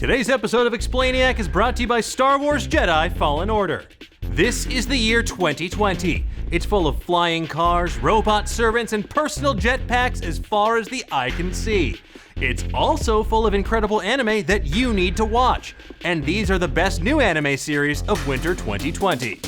Today's episode of Explainiac is brought to you by Star Wars Jedi Fallen Order. This is the year 2020. It's full of flying cars, robot servants, and personal jetpacks as far as the eye can see. It's also full of incredible anime that you need to watch. And these are the best new anime series of winter 2020.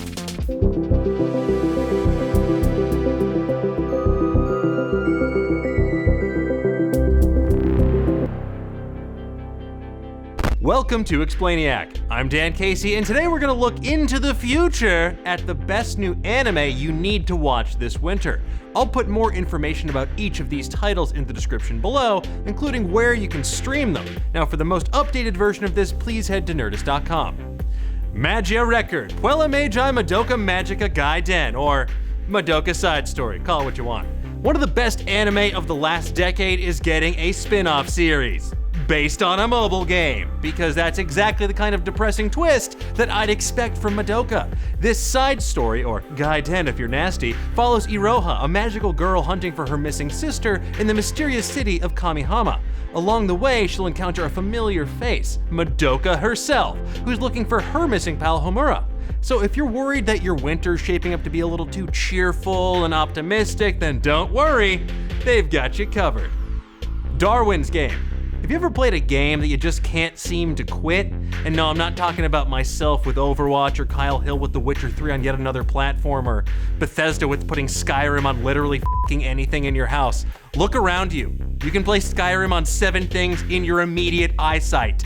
Welcome to Explainiac. I'm Dan Casey, and today we're going to look into the future at the best new anime you need to watch this winter. I'll put more information about each of these titles in the description below, including where you can stream them. Now, for the most updated version of this, please head to Nerdist.com. Magia Record, Puella Magi Madoka Magica Gaiden, or Madoka Side Story, call it what you want. One of the best anime of the last decade is getting a spin-off series. Based on a mobile game, because that's exactly the kind of depressing twist that I'd expect from Madoka. This side story, or Gaiden if you're nasty, follows Iroha, a magical girl hunting for her missing sister in the mysterious city of Kamihama. Along the way, she'll encounter a familiar face, Madoka herself, who's looking for her missing pal Homura. So if you're worried that your winter's shaping up to be a little too cheerful and optimistic, then don't worry, they've got you covered. Darwin's Game. Have you ever played a game that you just can't seem to quit? And no, I'm not talking about myself with Overwatch or Kyle Hill with The Witcher 3 on yet another platform or Bethesda with putting Skyrim on literally f***ing anything in your house. Look around you. You can play Skyrim on 7 things in your immediate eyesight.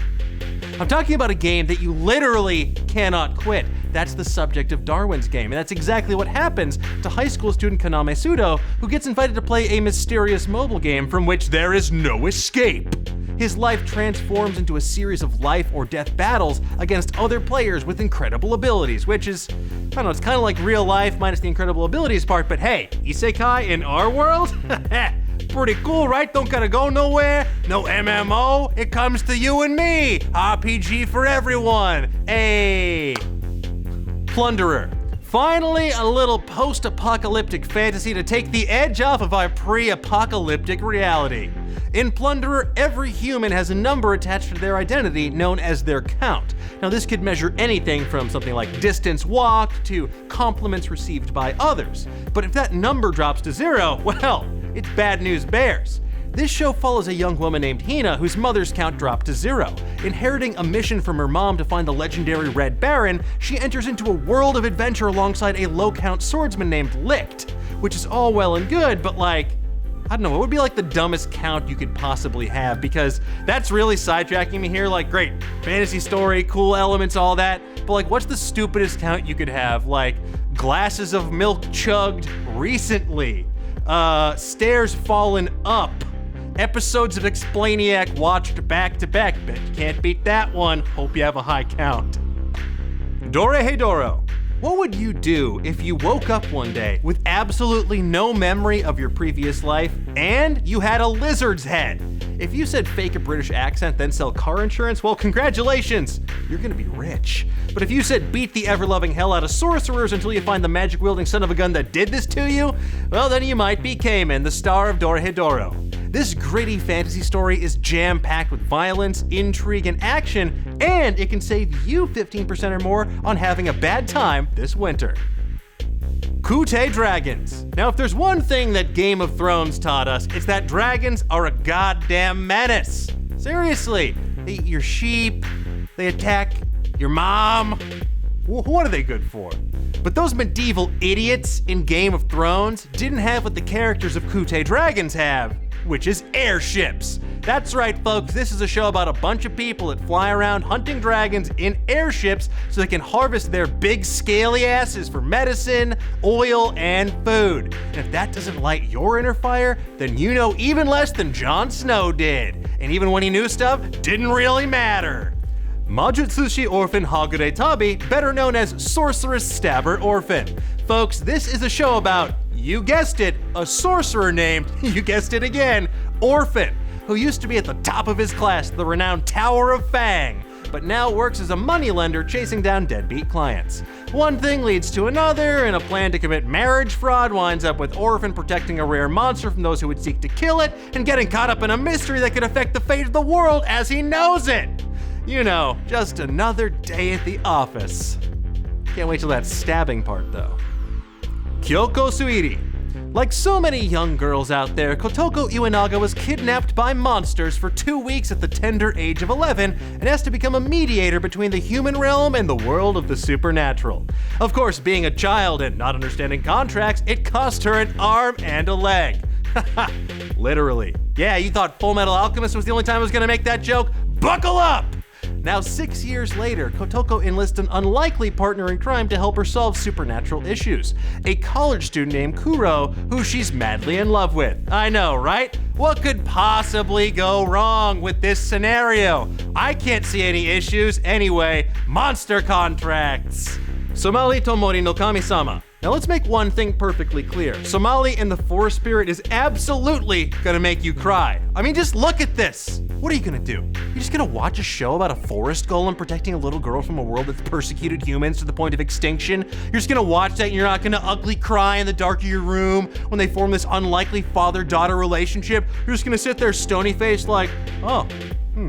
I'm talking about a game that you literally cannot quit. That's the subject of Darwin's Game, and that's exactly what happens to high school student Kaname Sudo, who gets invited to play a mysterious mobile game from which there is no escape. His life transforms into a series of life or death battles against other players with incredible abilities, which is, I don't know, it's kind of like real life minus the incredible abilities part, but hey, isekai in our world? Pretty cool, right? Don't gotta go nowhere. No MMO. It comes to you and me. RPG for everyone. Hey. Plunderer. Finally, a little post-apocalyptic fantasy to take the edge off of our pre-apocalyptic reality. In Plunderer, every human has a number attached to their identity known as their count. Now, this could measure anything from something like distance walked to compliments received by others. But if that number drops to 0, well, it's bad news bears. This show follows a young woman named Hina whose mother's count dropped to 0. Inheriting a mission from her mom to find the legendary Red Baron, she enters into a world of adventure alongside a low-count swordsman named Licht, which is all well and good, but like, I don't know, it would be like the dumbest count you could possibly have, because that's really sidetracking me here. Like, great, fantasy story, cool elements, all that, but like, what's the stupidest count you could have? Like, glasses of milk chugged recently, stairs fallen up, episodes of Explainiac watched back to back. Bet you can't beat that one. Hope you have a high count. Dorehedoro. What would you do if you woke up one day with absolutely no memory of your previous life and you had a lizard's head? If you said fake a British accent then sell car insurance, well, congratulations, you're gonna be rich. But if you said beat the ever-loving hell out of sorcerers until you find the magic-wielding son of a gun that did this to you, well, then you might be Cayman, the star of Dorehedoro. This gritty fantasy story is jam-packed with violence, intrigue, and action, and it can save you 15% or more on having a bad time this winter. Kuutei dragons. Now, if there's one thing that Game of Thrones taught us, it's that dragons are a goddamn menace. Seriously, they eat your sheep, they attack your mom. What are they good for? But those medieval idiots in Game of Thrones didn't have what the characters of Kuutei dragons have, which is airships. That's right, folks, this is a show about a bunch of people that fly around hunting dragons in airships so they can harvest their big scaly asses for medicine, oil, and food. And if that doesn't light your inner fire, then you know even less than Jon Snow did. And even when he knew stuff, didn't really matter. Majutsushi Orphan Hagure Tabi, better known as Sorcerous Stabber Orphen. Folks, this is a show about, you guessed it, a sorcerer named, you guessed it again, Orphen, who used to be at the top of his class, the renowned Tower of Fang, but now works as a moneylender chasing down deadbeat clients. One thing leads to another, and a plan to commit marriage fraud winds up with Orphen protecting a rare monster from those who would seek to kill it, and getting caught up in a mystery that could affect the fate of the world as he knows it. You know, just another day at the office. Can't wait till that stabbing part though. Kyokou Suiri. Like so many young girls out there, Kotoko Iwanaga was kidnapped by monsters for 2 weeks at the tender age of 11 and has to become a mediator between the human realm and the world of the supernatural. Of course, being a child and not understanding contracts, it cost her an arm and a leg. Literally. Yeah, you thought Full Metal Alchemist was the only time I was gonna make that joke? Buckle up! Now, 6 years later, Kotoko enlists an unlikely partner in crime to help her solve supernatural issues. A college student named Kuro, who she's madly in love with. I know, right? What could possibly go wrong with this scenario? I can't see any issues. Anyway, monster contracts. Somali Tomori no Kami-sama. Now let's make one thing perfectly clear. Somali in the Forest Spirit is absolutely gonna make you cry. I mean, just look at this. What are you gonna do? You just gonna watch a show about a forest golem protecting a little girl from a world that's persecuted humans to the point of extinction? You're just gonna watch that and you're not gonna ugly cry in the dark of your room when they form this unlikely father-daughter relationship? You're just gonna sit there stony-faced like, oh,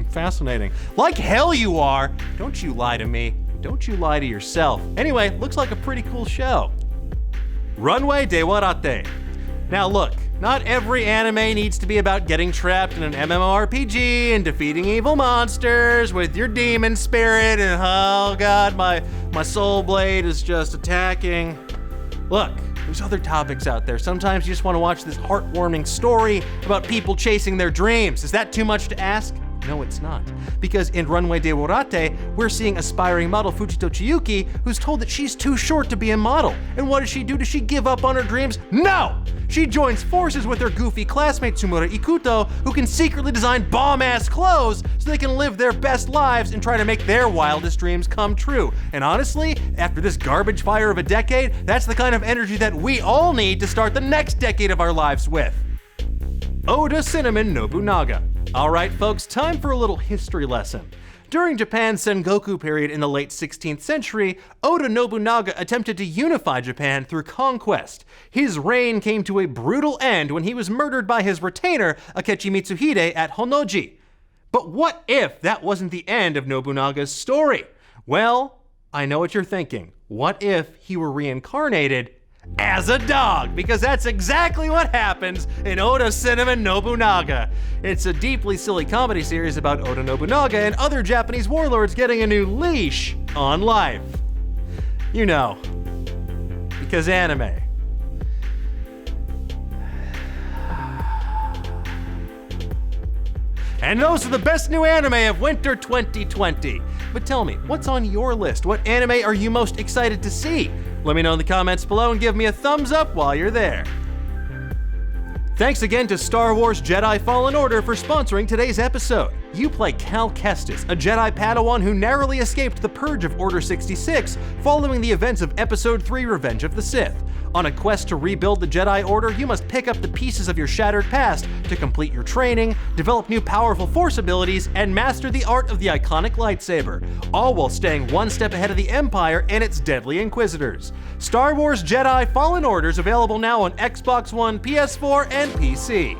fascinating. Like hell you are. Don't you lie to me. Don't you lie to yourself. Anyway, looks like a pretty cool show. Runway de Waratte. Now look, not every anime needs to be about getting trapped in an MMORPG and defeating evil monsters with your demon spirit and oh god, my soul blade is just attacking. Look, there's other topics out there. Sometimes you just want to watch this heartwarming story about people chasing their dreams. Is that too much to ask? No, it's not. Because in Runway de Waratte, we're seeing aspiring model Fujito Chiyuki, who's told that she's too short to be a model. And what does she do? Does she give up on her dreams? No! She joins forces with her goofy classmate Tsumura Ikuto, who can secretly design bomb-ass clothes so they can live their best lives and try to make their wildest dreams come true. And honestly, after this garbage fire of a decade, that's the kind of energy that we all need to start the next decade of our lives with. Oda Cinema Nobunaga. Alright folks, time for a little history lesson. During Japan's Sengoku period in the late 16th century, Oda Nobunaga attempted to unify Japan through conquest. His reign came to a brutal end when he was murdered by his retainer, Akechi Mitsuhide, at Honnoji. But what if that wasn't the end of Nobunaga's story? Well, I know what you're thinking. What if he were reincarnated as a dog? Because that's exactly what happens in Oda Cinema Nobunaga. It's a deeply silly comedy series about Oda Nobunaga and other Japanese warlords getting a new leash on life. You know, because anime. And those are the best new anime of winter 2020. But tell me, what's on your list? What anime are you most excited to see? Let me know in the comments below and give me a thumbs up while you're there. Thanks again to Star Wars Jedi Fallen Order for sponsoring today's episode. You play Cal Kestis, a Jedi Padawan who narrowly escaped the purge of Order 66 following the events of Episode 3 Revenge of the Sith. On a quest to rebuild the Jedi Order, you must pick up the pieces of your shattered past to complete your training, develop new powerful Force abilities, and master the art of the iconic lightsaber, all while staying one step ahead of the Empire and its deadly Inquisitors. Star Wars Jedi Fallen Order is available now on Xbox One, PS4, and PC.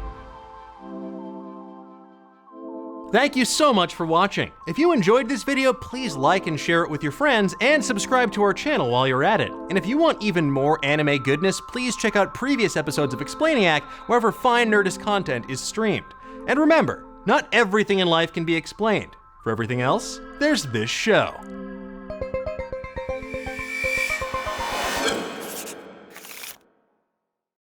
Thank you so much for watching. If you enjoyed this video, please like and share it with your friends and subscribe to our channel while you're at it. And if you want even more anime goodness, please check out previous episodes of Explainiac wherever fine Nerdist content is streamed. And remember, not everything in life can be explained. For everything else, there's this show.